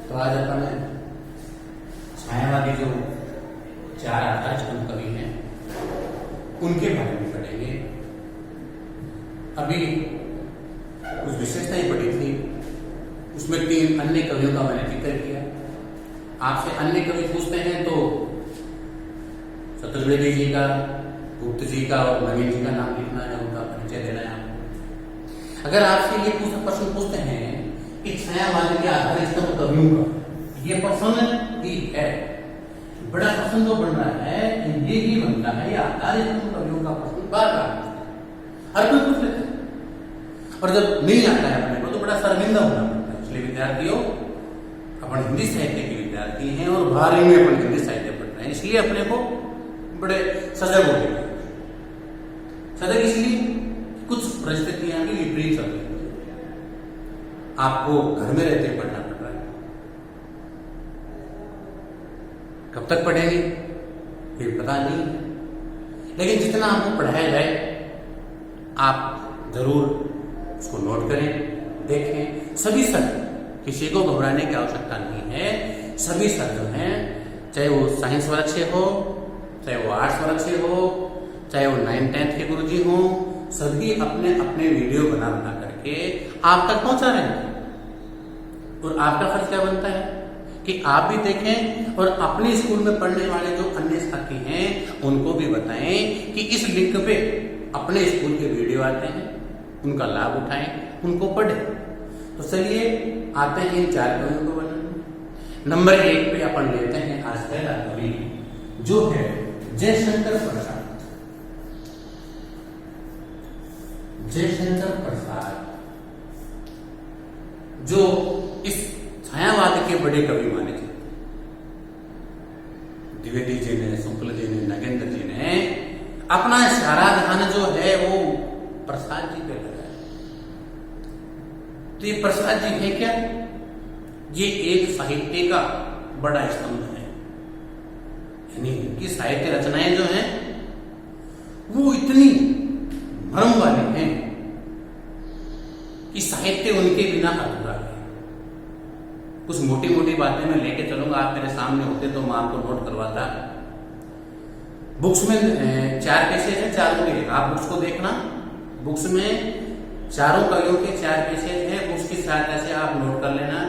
तो आज अपन छायावादी जो 4 आधारस्तंभ कवि हैं उनके बारे में पढ़ेंगे। अभी कुछ विशेषताएं पढ़ी थी, उसमें 3 अन्य कवियों का मैंने जिक्र किया। आपसे अन्य कवि पूछते हैं तो चतुर्वेदी जी का, गुप्त जी का और नवीन जी का नाम लिखना है, उनका परिचय देना है आपको। अगर आपसे ये प्रश्न पूछते हैं कि छायावाद के आधारस्तंभ कवियों का ये प्रश्न ही है, बड़ा प्रश्न जो बन रहा है ये ही बनता है, ये आधारस्तंभ कवियों का प्रश्न बार-बार हर कोई पूछ लेता है और जब नहीं आता है अपने को तो बड़ा शर्मिंदा होना पड़ता है। इसलिए विद्यार्थियों, अपन हिंदी साहित्य के विद्यार्थी हैं और 12वीं में अपन हिंदी साहित्य पढ़ रहे हैं, इसलिए अपने को बड़े सजग हो गए। सजग इसलिए कुछ परिस्थितियां भी विपरीत चल रही है, आपको घर में रहते पढ़ना पड़ रहा है। कब तक पढ़ेंगे ये पता नहीं, लेकिन जितना आपको पढ़ाया जाए आप जरूर उसको नोट करें, देखें। सभी सर, किसी को घबराने की आवश्यकता नहीं है। सभी सर जो हैं, चाहे वो साइंस वर्ग से हो, चाहे वो आर्ट्स वर्ग से हो, चाहे वो 9th 10th के गुरुजी हो, सभी अपने अपने वीडियो बना करके आप तक पहुंचा रहे हैं। और आपका फर्ज क्या बनता है कि आप भी देखें और अपने स्कूल में पढ़ने वाले जो अन्य साथी हैं उनको भी बताएं कि इस लिंक पे अपने स्कूल के वीडियो आते हैं, उनका लाभ उठाएं, उनको पढ़ें। तो चलिए आते हैं इन 4 कवियों को बनाने। नंबर 1 पे अपन लेते हैं आज पहला कवि जो है जयशंकर प्रसाद। जयशंकर प्रसाद जो इस छायावाद के बड़े कवि माने थे। द्विवेदी जी ने, शुक्ल जी ने, नगेंद्र जी ने अपना सारा ध्यान जो है वो प्रसाद जी पे लगाया। तो ये प्रसाद जी है क्या? ये एक साहित्य का बड़ा स्तंभ है, यानी इनकी साहित्य रचनाएं जो हैं वो इतनी मर्म वाली हैं कि साहित्य उनके बिना अधूरा है। कुछ मोटी मोटी बातें मैं लेके चलूंगा, आप मेरे सामने होते तो मैं आपको नोट करवाता। बुक्स में 4 पेसेज है, 4 के आप बुक्स को देखना। बुक्स में चारों कवियों के 4 पेसेज है, बुक्स की सहायता से आप नोट कर लेना।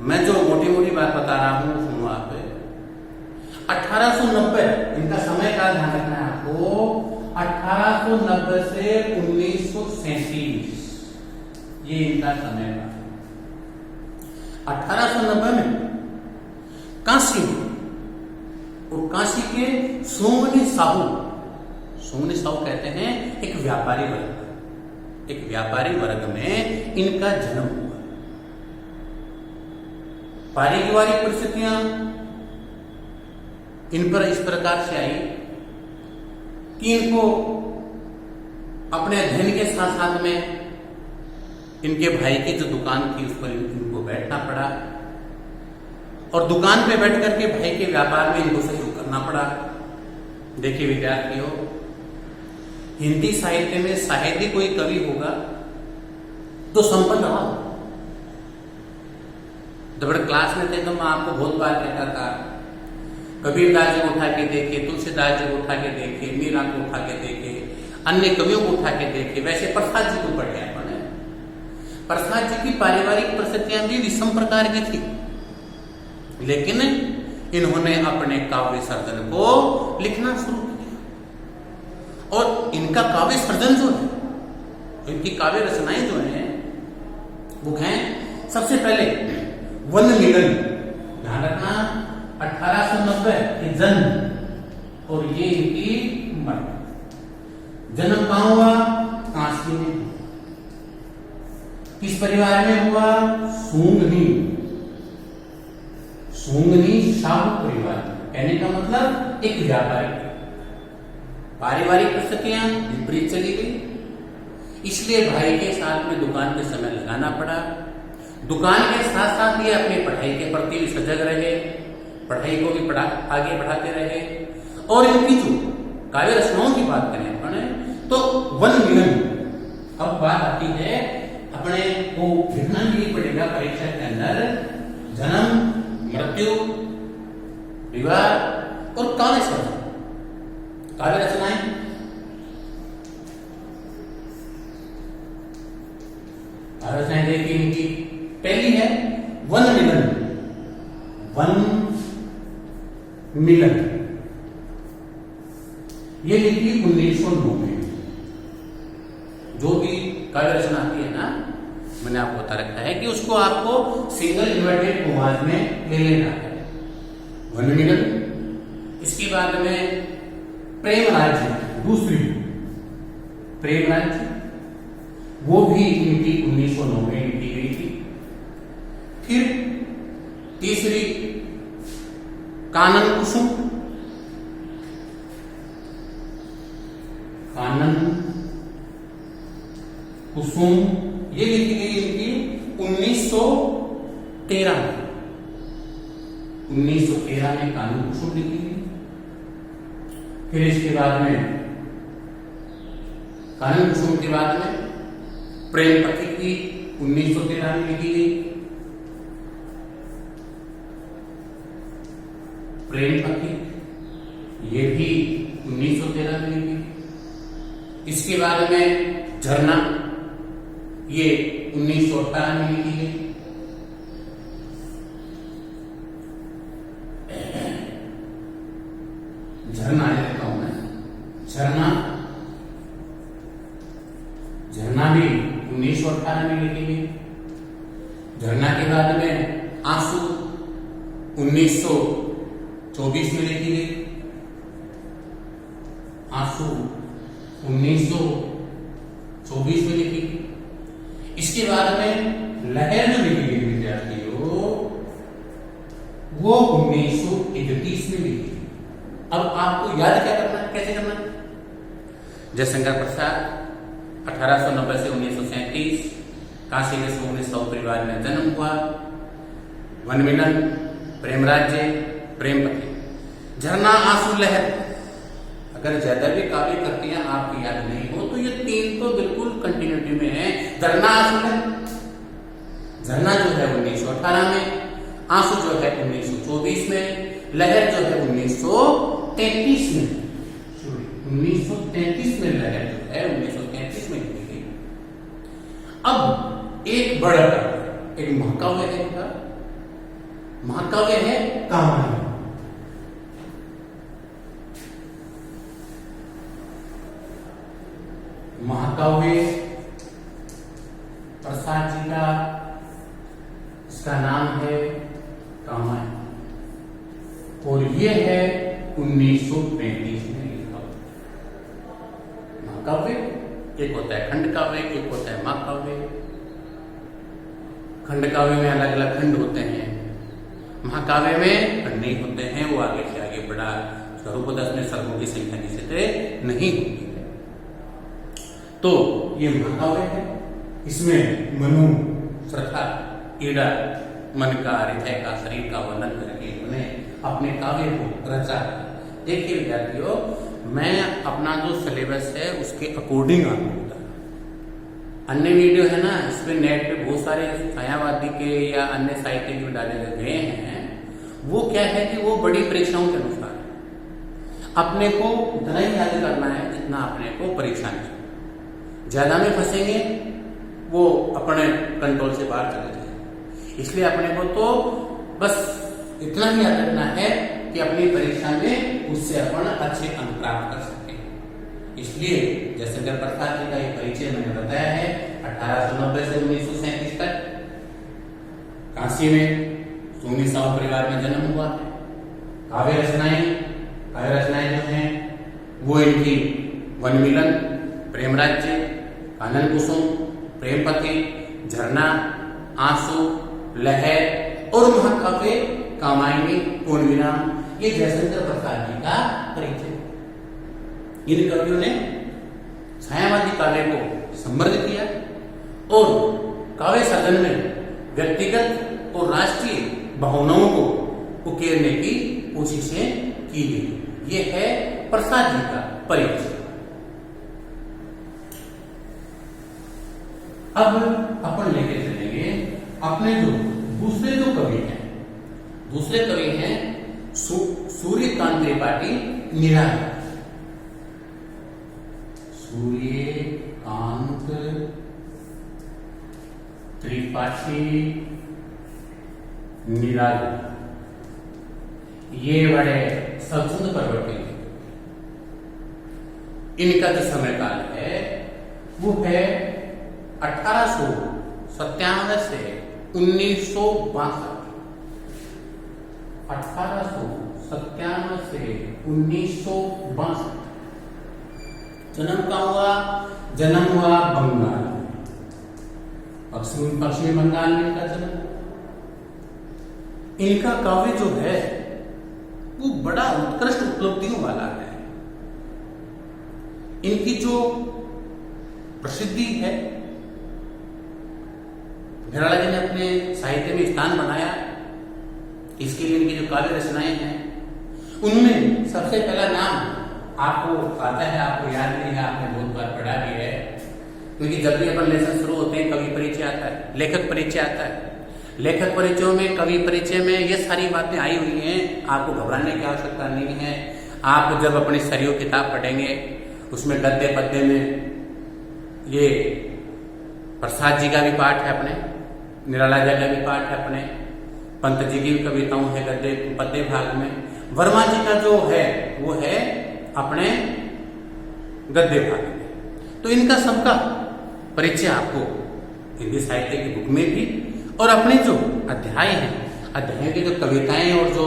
मैं जो मोटी मोटी बात बता रहा हूं सुनो आप। 1890 इनका समय का ध्यान रखना है आपको। 1890 से 1937 ये इनका समय था। 1890 में काशी में, और काशी के सोमनी साहू कहते हैं एक व्यापारी वर्ग, एक व्यापारी वर्ग में इनका जन्म हुआ। पारिवारिक परिस्थितियां इन पर इस प्रकार से आई कि इनको अपने अध्ययन के साथ साथ में इनके भाई की जो दुकान थी उस पर इनको बैठना पड़ा, और दुकान पे बैठ करके भाई के व्यापार में इनको सहयोग करना पड़ा। देखिए विद्यार्थियों, हिंदी साहित्य में साहित्य कोई कवि होगा तो संपन्न रहा। जब क्लास में थे तो मैं आपको बहुत बार कहता था, कबीरदास जी को उठा के देखे, तुलसीदास जी को उठा के देखे, मीरा को उठा के देखे, अन्य कवियों को उठा के देखे। वैसे प्रसाद जी को पढ़े अपने। प्रसाद जी की पारिवारिक परिस्थितियां भी विषम प्रकार की थी, लेकिन इन्होंने अपने काव्य सर्जन को लिखना शुरू किया। और इनका काव्य सर्जन जो है, इनकी काव्य रचनाएं जो हैं वो हैं सबसे पहले वन मिलन। ध्यान रखना 1890 के जन्म और ये इनकी मृत्यु। जन्म कहां हुआ? काशी में। किस परिवार में हुआ? सूंगनी शाहू परिवार। कहने का मतलब एक व्यापारी। पारिवारिक परिस्थितियां विपरीत चली गई, इसलिए भाई के साथ में दुकान पे समय लगाना पड़ा। दुकान के साथ साथ ये अपनी पढ़ाई के प्रति भी सजग रहे, पढ़ाई को भी आगे बढ़ाते रहे। और इनकी जो काव्य रचनाओं की बात करें अपने तो वन मिलन। अब बात आती है, अपने को लिखना भी पड़ेगा परीक्षा के अंदर जन्म, मृत्यु, विवाह और काव्य सृजन। काव्य रचनाएं, काव्य रचनाएं देखिए इनकी। पहली है वन मिलन। वन मिलन ये लिखी 1909 में। जो भी काव्य रचना आती है ना, मैंने आपको बता रखा है कि उसको आपको सिंगल इन्वर्टेड कॉमास में ले लेना है। वन मिलन, इसके बाद में प्रेम राज्य, दूसरी प्रेम राज्य, वो भी इनकी 1909 में लिखी गई थी। फिर तीसरी कानन कुसुम। कानन कुसुम ये लिखी गई इनकी 1913 में। 1913 में कानन कुसुम लिखी गई। फिर इसके बाद में कानन कुसुम के बाद में प्रेम पथिक की 1913 में लिखी गई। प्रेम पथिक ये भी 1913 में लिखी। इसके बाद में झरना ये 1918 में लिखी गई। झरना लिखता हूं मैं, झरना, झरना भी 1918 में लिखी गई। झरना के बाद में आंसू 1924 में लिखी गई। आंसू 1924 में लिखी गई। इसके बाद में लहर जो लिखी गई विद्यार्थियों, वो 1931 में लिखी गई। अब आपको याद क्या करना है, कैसे करना है? जयशंकर प्रसाद 1890 से 1937 काशी के सोमनी सौ परिवार में जन्म हुआ। वन मिलन, प्रेम राज्य, प्रेम पति, झरना, आंसू, लहर। अगर ज्यादा भी काव्य कृतियां आपकी याद नहीं हो तो ये तीन तो बिल्कुल कंटिन्यूटी में है। झरना, आंसू, लहर। झरना जो है 1918 में, आंसू जो है 1924 में, लहर जो है 1933 में। 1933 में लहर जो है 1933 में लिखी गई। अब एक बड़ा काव्य, एक महाकाव्य है इनका। महाकाव्य है कामायनी। महाकाव्य प्रसाद जी का, इसका नाम है कामायनी और ये है 1935 में लिखा। महाकाव्य एक होता है खंड काव्य, एक होता है महाकाव्य। खंड काव्य में अलग अलग खंड होते हैं, महाकाव्य में खंड नहीं होते हैं। वो आगे से आगे बढ़ा स्वरूप 10 में सर्गों की संख्या निश्चित नहीं होती है। तो ये महाकाव्य है। इसमें मनु, श्रद्धा, ईड़ा, मन का, हृदय का, शरीर का वर्णन करके उन्होंने अपने काव्य को रचा। देखिए विद्यार्थियों, मैं अपना जो सिलेबस है उसके अकॉर्डिंग आपको बता रहा हूं। अन्य वीडियो है ना, इसमें नेट पे बहुत सारे छायावादी के या अन्य साहित्य जो डाले गए हैं, वो क्या है कि वो बड़ी परीक्षाओं के अनुसार अपने को उतना ही याद करना है जितना अपने को परीक्षा में। ज्यादा में फंसेंगे वो अपने कंट्रोल से बाहर चले जाएंगे। इसलिए अपने को तो बस इतना ही याद रखना है कि अपनी परीक्षा में उससे अपन अच्छे अंक प्राप्त कर सकें। इसलिए जयशंकर प्रसाद जी का ये परिचय मैंने बताया है। 1890 से 1937 तक काशी में सोनी साहू परिवार में जन्म हुआ। काव्य रचनाएं जो हैं वो इनकी वन मिलन, प्रेम राज्य, कानन कुसुम, प्रेम पति, झरना, आंसू, लहर और महाकाव्य कामायनी, पूर्ण विराम, ये जयशंकर प्रसाद जी का परिचय। इन कवियों ने छायावादी काव्य को समृद्ध किया और काव्य साधन में व्यक्तिगत और राष्ट्रीय भावनाओं को उकेरने की कोशिशें की गई। ये है प्रसाद जी का परिचय। अब अपन लेके चलेंगे अपने जो दूसरे जो कवि हैं, दूसरे कवि हैं सूर्यकांत त्रिपाठी निराला। सूर्यकांत त्रिपाठी निराला, ये बड़े सत्सुंद परवर्ती थे। इनका जो समय काल है वो है 1897 से 1962। 1897 से 1962। जन्म कहाँ हुआ? जन्म हुआ बंगाल, पश्चिमी बंगाल में इनका जन्म। इनका काव्य जो है वो बड़ा उत्कृष्ट उपलब्धियों वाला है। इनकी जो प्रसिद्धि है, निराला जी ने अपने साहित्य में स्थान बनाया, इसके लिए इनकी जो काव्य रचनाएं हैं उनमें सबसे पहला नाम आपको आता है, आपको याद नहीं है, आपने बहुत बार पढ़ा भी है, क्योंकि जब भी अपन लेसन शुरू होते हैं कवि परिचय आता है, लेखक परिचय आता है। लेखक परिचयों में, कवि परिचय में ये सारी बातें आई हुई हैं, आपको घबराने की आवश्यकता नहीं है। आप जब अपनी सरयू किताब पढ़ेंगे उसमें गद्य पद्य में ये प्रसाद जी का भी पाठ है, अपने निराला जी का भी पाठ है, अपने पंत जी की कविताओं है गद्य पद्य भाग में, वर्मा जी का जो है वो है अपने गद्य भाग में। तो इनका सबका परिचय आपको हिंदी साहित्य की बुक में भी, और अपने जो अध्याय हैं, अध्याय की जो कविताएं और जो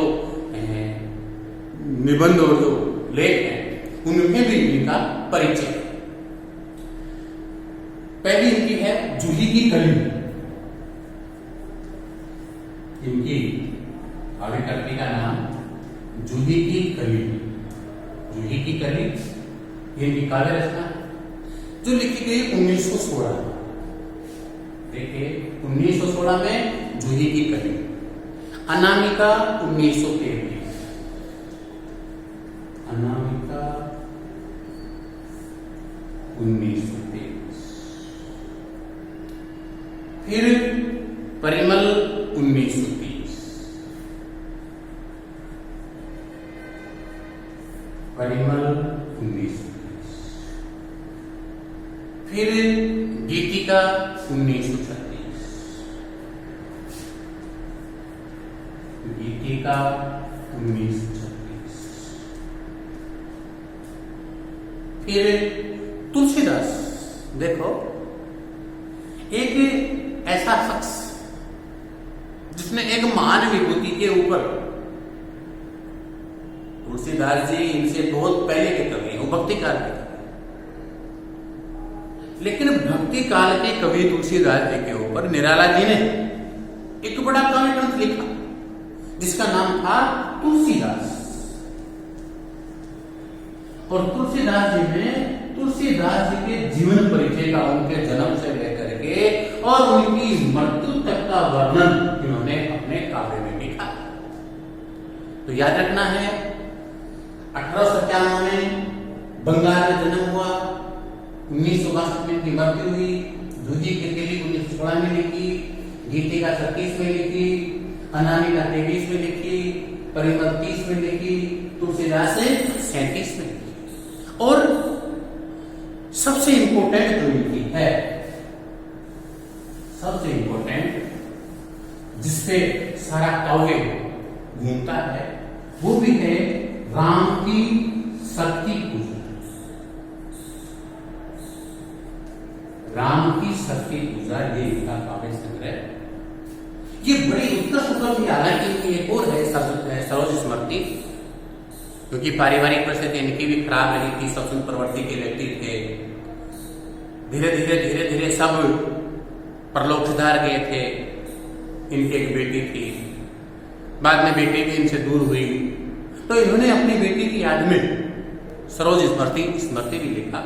निबंध और जो लेख हैं उनमें भी इनका परिचय। पहली इनकी है जूही की कली। इनकी काव्यकृति का नाम जूही की कली। जूही की कली ये इनकी काव्य रचना जो लिखी गई 1916। देखिए 1916 में जूही की कली। अनामिका 1933। अनामिका 1933। फिर परिमल 1930। परिमल 1930। फिर गीतिका 1936। गीतिका 1936। फिर तुलसीदास। देखो एक ऐसा शख्स जिसने एक महान विभूति के ऊपर, तुलसीदास जी इनसे बहुत पहले के कवि हैं, वो भक्ति काल के कवि, लेकिन भक्ति काल के कवि तुलसीदास जी के ऊपर निराला जी ने एक बड़ा काव्य ग्रंथ लिखा जिसका नाम था तुलसीदास। और तुलसीदास जी ने तुलसीदास जी के जीवन परिचय का, उनके जन्म से लेकर के और उनकी मृत्यु तक का वर्णन इन्होंने अपने काव्य में लिखा। तो याद रखना है 1897 में बंगाल में जन्म हुआ, 1962 में इनकी मृत्यु हुई। जूही की कली 1916 में लिखी, गीतिका 36 में लिखी, अनामिका 23 में लिखी, परिमल 30 में लिखी, तुलसीदास 37 में लिखी। और सबसे इंपोर्टेंट जो लिखी है, सबसे इंपोर्टेंट जिसपे सारा काव्य घूमता है, वो भी है राम की शक्ति पूजा। राम की शक्ति पूजा ये इनका काव्य संग्रह। ये बड़ी उत्कृष्ट उपलब्धि, हालांकि एक और है सरोज स्मृति, क्योंकि पारिवारिक परिस्थिति इनकी भी खराब रही थी, सत्सुंद प्रवृत्ति के व्यक्ति थे। धीरे धीरे धीरे धीरे सब परलोक सिधार गए थे। इनकी एक बेटी थी, बाद में बेटी भी इनसे दूर हुई, तो इन्होंने अपनी बेटी की याद में सरोज स्मृति भी लिखा।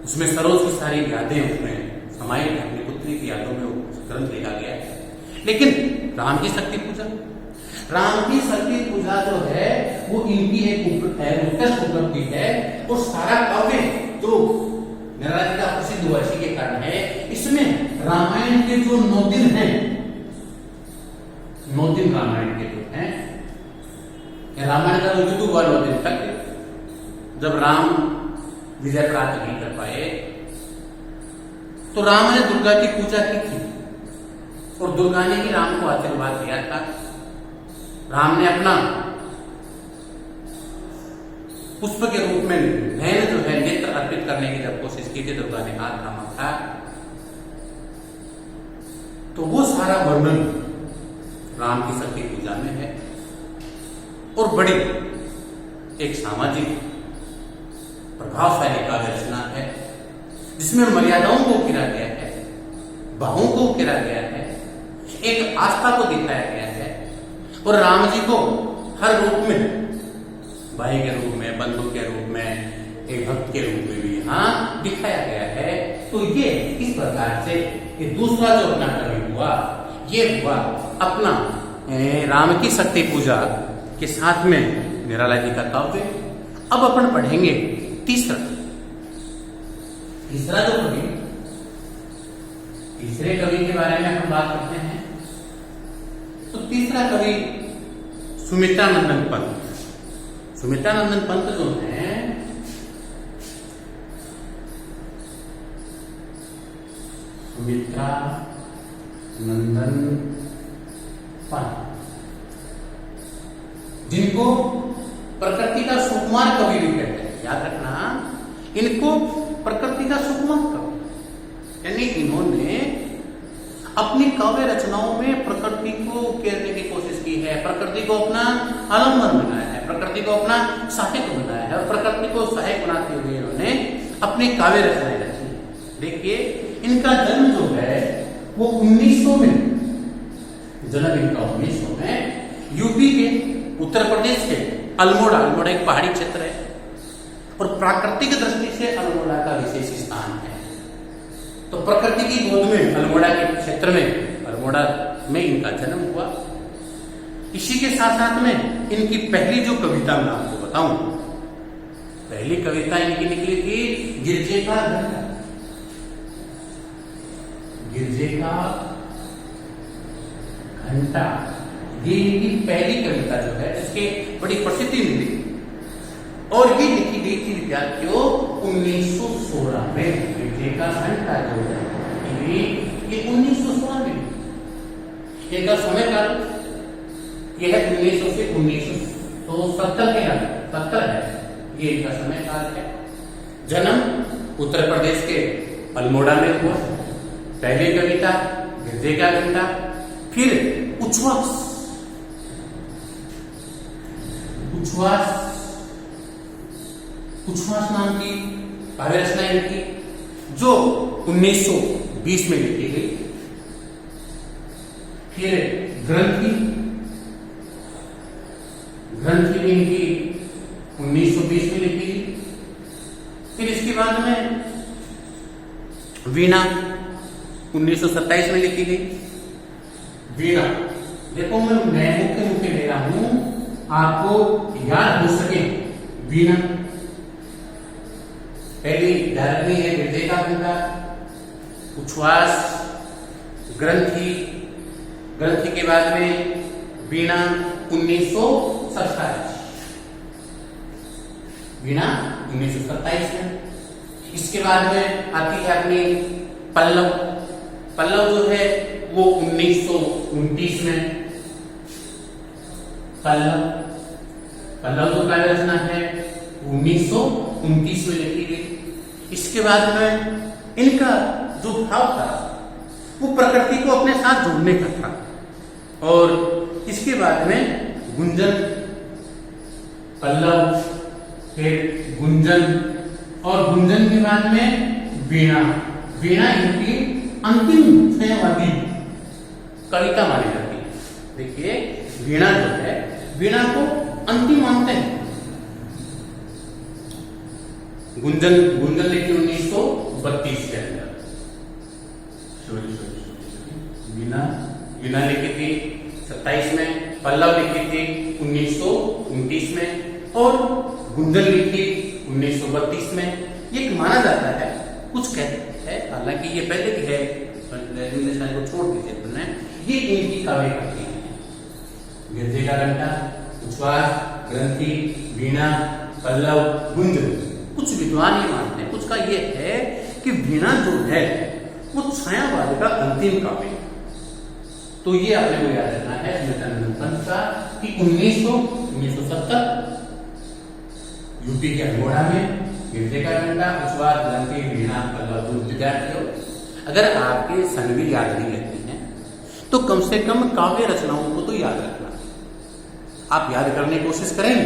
उसमें सरोज की सारी यादें उसमें समाई हैं, अपनी पुत्री की यादों में ग्रंथ लिखा गया है। लेकिन राम की शक्ति पूजा, राम की शक्ति पूजा जो है वो इनकी एक उत्कृष्ट उपलब्धि है। और सारा काव्य जो निराला जी का प्रसिद्ध हुआ इसी के कारण है। इसमें रामायण के जो 9 दिन हैं, 9 दिन रामायण के जो है, रामायण का युद्ध हुआ 9 दिन तक। जब राम विजय प्राप्त नहीं कर पाए तो राम ने दुर्गा की पूजा की थी और दुर्गा ने ही राम को आशीर्वाद दिया था। राम ने अपना पुष्प के रूप में नयन जो है नेत्र अर्पित करने की जब कोशिश की थी, दुर्गा ने हाथ थामा था। तो वो सारा वर्णन राम की शक्ति पूजा में है और बड़ी एक सामाजिक प्रभावशाली काव्य रचना है जिसमें मर्यादाओं को उकेरा गया है, भावों को उकेरा गया है, एक आस्था को दिखाया गया है और राम जी को हर रूप में, भाई के रूप में, बंधु के रूप में, एक भक्त के रूप में भी यहाँ दिखाया गया है। तो ये इस प्रकार से ये दूसरा जो अपना कवि हुआ, ये हुआ अपना राम की शक्ति पूजा के साथ में निराला जी का काव्य। अब अपन पढ़ेंगे तीसरा जो कवि, तीसरे कवि के बारे में हम बात करते हैं। तो तीसरा कवि सुमित्रानंदन पंत। सुमित्रानंदन पंत जो है सुमित्रानंदन पंत, जिनको प्रकृति का सुकुमार कवि भी कहते हैं। याद रखना, इनको प्रकृति का सुकुमार कवि, यानी इन्होंने अपनी काव्य रचनाओं में प्रकृति को उकेरने की कोशिश की है, प्रकृति को अपना आलम्बन बनाया है, प्रकृति को अपना सहायक बनाया है और प्रकृति को सहायक बनाते हुए इन्होंने अपनी काव्य रचनाएं रची। देखिए, इनका जन्म जो है वो 1900 में, जन्म इनका 1900 में यूपी के, उत्तर प्रदेश के अल्मोड़ा एक पहाड़ी क्षेत्र है और प्राकृतिक दृष्टि से अल्मोड़ा का विशेष स्थान है। तो प्रकृति की गोद में अल्मोड़ा के क्षेत्र में, अल्मोड़ा में इनका जन्म हुआ। इसी के साथ साथ में इनकी पहली जो कविता मैं आपको बताऊं, पहली कविता इनकी निकली थी गिरजे का घंटा। गिरजे का घंटा, ये इनकी पहली कविता जो है जिसके बड़ी प्रसिद्धि मिली और ये लिखी गई थी विद्यार्थियों 1916 में। गिरजे का घंटा जो है ये 1916 में, इनका समय काल यह है 1900 से 1970 के 70 है, ये इनका समय काल है। जन्म उत्तर प्रदेश के अल्मोड़ा में हुआ। पहली कविता गिरजे का घंटा, फिर उच्छ्वास नाम की काव्य रचना इनकी जो 1920 में लिखी गई। फिर ग्रंथि भी इनकी 1920 में लिखी गई। फिर इसके बाद में वीणा 1927 में लिखी गई। वीणा, देखो मैं मुख्य ले रहा हूं, आपको याद हो सके। वीणा पहली धारणी है गिरजे का घंटा, उच्छ्वास, ग्रंथि के बाद में वीणा 1927, वीणा 1927 में। इसके बाद में आती है अपनी पल्लव जो है वो 1929 में। पल्लव जो काव्य रचना है 1929 में लिखी गई। इसके बाद में इनका जो भाव था वो प्रकृति को अपने साथ जोड़ने का था और इसके बाद में गुंजन, पल्लव, फिर गुंजन और गुंजन के बाद में वीणा। वीणा इनकी अंतिम क्षयवादी कविता मानी जाती है। देखिए, वीणा जो है, वीणा को अंतिम मानते हैं। गुंजन लिखी 1932 के अंदर। वीणा लिखी थी 27 में, पल्लव लिखी थी 1929 में और गुंजन लिखी 1932 में। ये माना जाता है, कुछ कहते हैं, हालांकि ये पहले की है, को छोड़ दीजिए, ये इनकी काव्य कृति है। गिरजे का घंटा, उच्छ्वास, ग्रंथि, वीणा, पल्लव, गुंज। कुछ विद्वान ये मानते हैं, कुछ का ये है कि वीणा जो है वो छायावाद का अंतिम काव्य है। तो ये आपने को याद रखना है स्मृतानंद पंत का कि 1970 यूपी के अल्मोड़ा में गिरजे का घंटा, उच्छ्वास, ग्रंथि, वीणा, पल्लव, गुंज। विद्यार्थियों, अगर आपके सन भी याद नहीं रहते हैं तो कम से कम काव्य रचनाओं को तो याद रखना। आप याद करने की कोशिश करेंगे,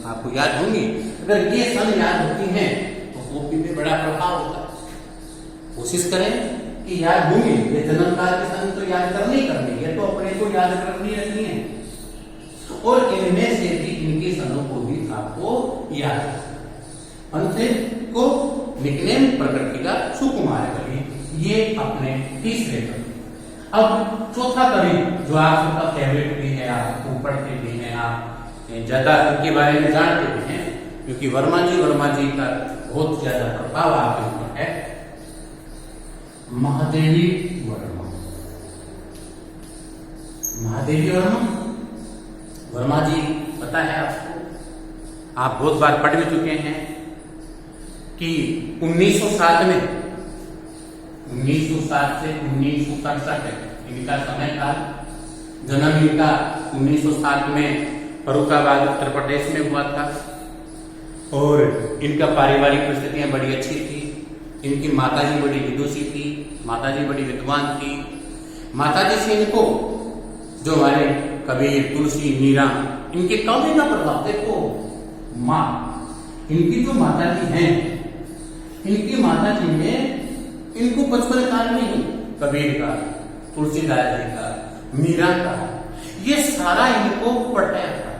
आपको याद होंगी। अगर ये सन याद होती हैं तो वो भी बड़ा प्रभाव होता है। कोशिश करें कि याद होंगे। ये जन्म काल के सन तो याद करनी करनी है, तो अपने को याद करनी रखनी है, और इनमें से भी इनके सनों को भी आपको याद रखना। अंत को निकनेम प्रकृति का सुकुमार कवि, ये अपने तीसरे कवि। अब चौथा कवि जो आप सबका फेवरेट भी है, आप पढ़ते भी हैं, आप ज्यादा इनके बारे में जानते भी हैं, क्योंकि वर्मा जी का बहुत ज्यादा प्रभाव आपके ऊपर है। महादेवी वर्मा। महादेवी वर्मा जी पता है आपको, आप बहुत बार पढ़ भी चुके हैं कि 1907 में 1907 से 1967 इनका समय था। जन्म इनका 1907 में फर्रुखाबाद उत्तर प्रदेश में हुआ था, और इनका पारिवारिक परिस्थितियां बड़ी अच्छी थी। इनकी माताजी बड़ी विदुषी थी, माताजी बड़ी विद्वान थी। माताजी से इनको जो हमारे कबीर, तुलसी, मीरा, इनके काव्य का प्रभाव देखो। माँ, इनकी जो माताजी हैं, इनकी माताजी ने इनको बचपन काल में ही कबीर का, तुलसीदास जी का, मीरा का, ये सारा इनको पढ़ाया था।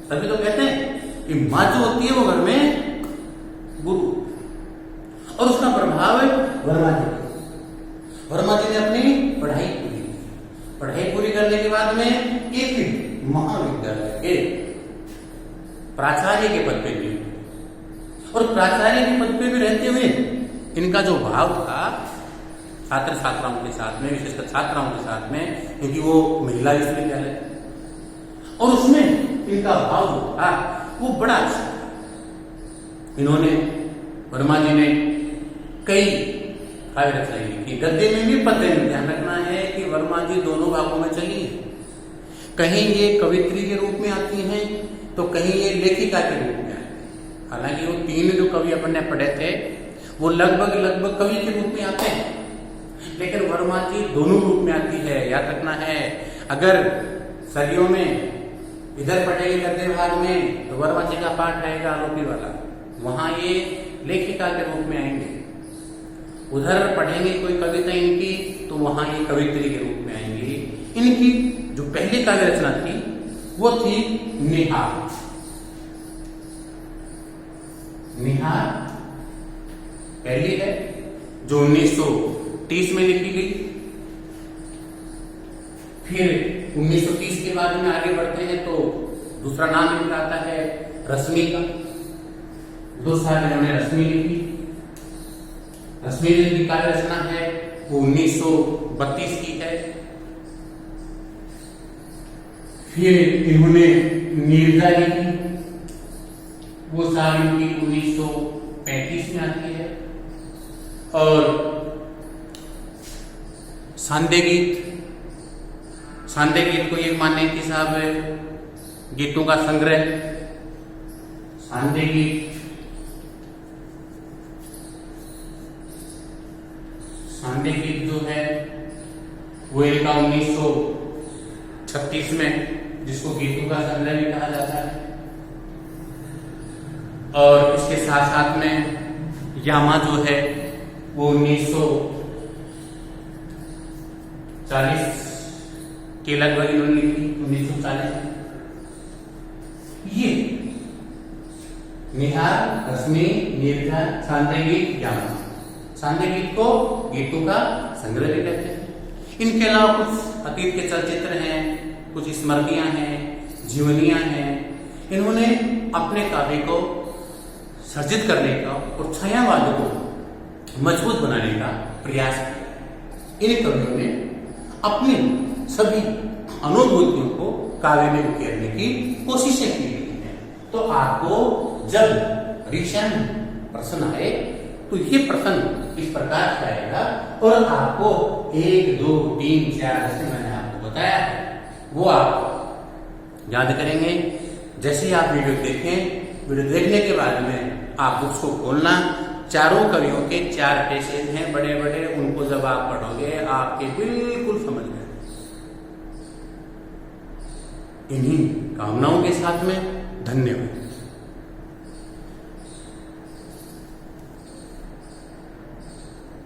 तभी तो कहते हैं कि माँ जो होती है वो घर में गुरु, और उसका प्रभाव है वर्मा जी। वर्मा जी ने अपनी पढ़ाई पूरी करने के बाद में एक महाविद्यालय के प्राचार्य के पद पे भी, और प्राचार्य के पद पे भी रहते हुए इनका जो भाव था छात्र छात्राओं के साथ में, विशेषकर छात्राओं के साथ में, क्योंकि वो महिला विश्वविद्यालय, और उसमें इनका भाव जो था वो बड़ा अच्छा था। इन्होंने, वर्मा जी ने कई काव्य रचनाएं लिखी, गद्य में भी पद्य में। ध्यान रखना है कि वर्मा जी दोनों भागों में चली है। कहीं ये कवित्री के रूप में आती हैं तो कहीं ये लेखिका के रूप में आती है। हालांकि वो तीन जो कवि अपन ने पढ़े थे वो लगभग कवि के रूप में आते हैं, लेकिन वर्मा जी दोनों रूप में आती है। याद रखना है, अगर सदियों में इधर पढ़ेंगे गद्य भाग में तो वर्मा जी का पाठ रहेगा आलोपी वाला, वहां ये लेखिका के रूप में आएंगे। उधर पढ़ेंगे कोई कविता इनकी तो वहां ये कवित्री के रूप में आएंगी। इनकी जो पहली काव्य रचना थी वो थी निहार। निहार पहली है जो 1930 में लिखी गई। फिर 1930 के बाद में आगे बढ़ते हैं तो दूसरा नाम इनका आता है रश्मि का। 2 साल इन्होंने रश्मि लिखी। रश्मि की काव्य रचना है वो 1932 की है। फिर इन्होंने नीरजा लिखी, वो साल इनकी 1935 में आती है। और सांदे गीत को ये मानने की साहब गीतों का संग्रह सांदे गीत जो है वो इनका 1936 में, जिसको गीतों का संग्रह भी कहा जाता है। और इसके साथ साथ में यामा जो है वो 1940 के लगभग इन्होंने लिखी, 1940 में। ये निहार, रश्मि, नीरजा, सांदे गीत, यामा। सांदे गीत को गीतों का संग्रह भी कहते हैं। इनके अलावा कुछ अतीत के चलचित्र हैं, कुछ स्मृतियां हैं, जीवनियां हैं। इन्होंने अपने काव्य को सर्जित करने का और छायावाद को मजबूत बनाने का प्रयास किया। इन कवियों ने अपनी सभी अनुभूतियों को काव्य में उकेरने की कोशिशें की गई हैं। तो आपको जब रिविजन प्रश्न आए तो ये प्रश्न इस प्रकार से आएगा और आपको 1, 2, 3, 4 जैसे मैंने आपको बताया है वो आप याद करेंगे। जैसे ही आप वीडियो देखें, वीडियो देखने के बाद में आप बुक्स को खोलना, चारों कवियों के 4 पैसेज हैं बड़े बड़े, उनको जब आप पढ़ोगे आपके बिल्कुल समझ में। इन्हीं कामनाओं के साथ में धन्यवाद।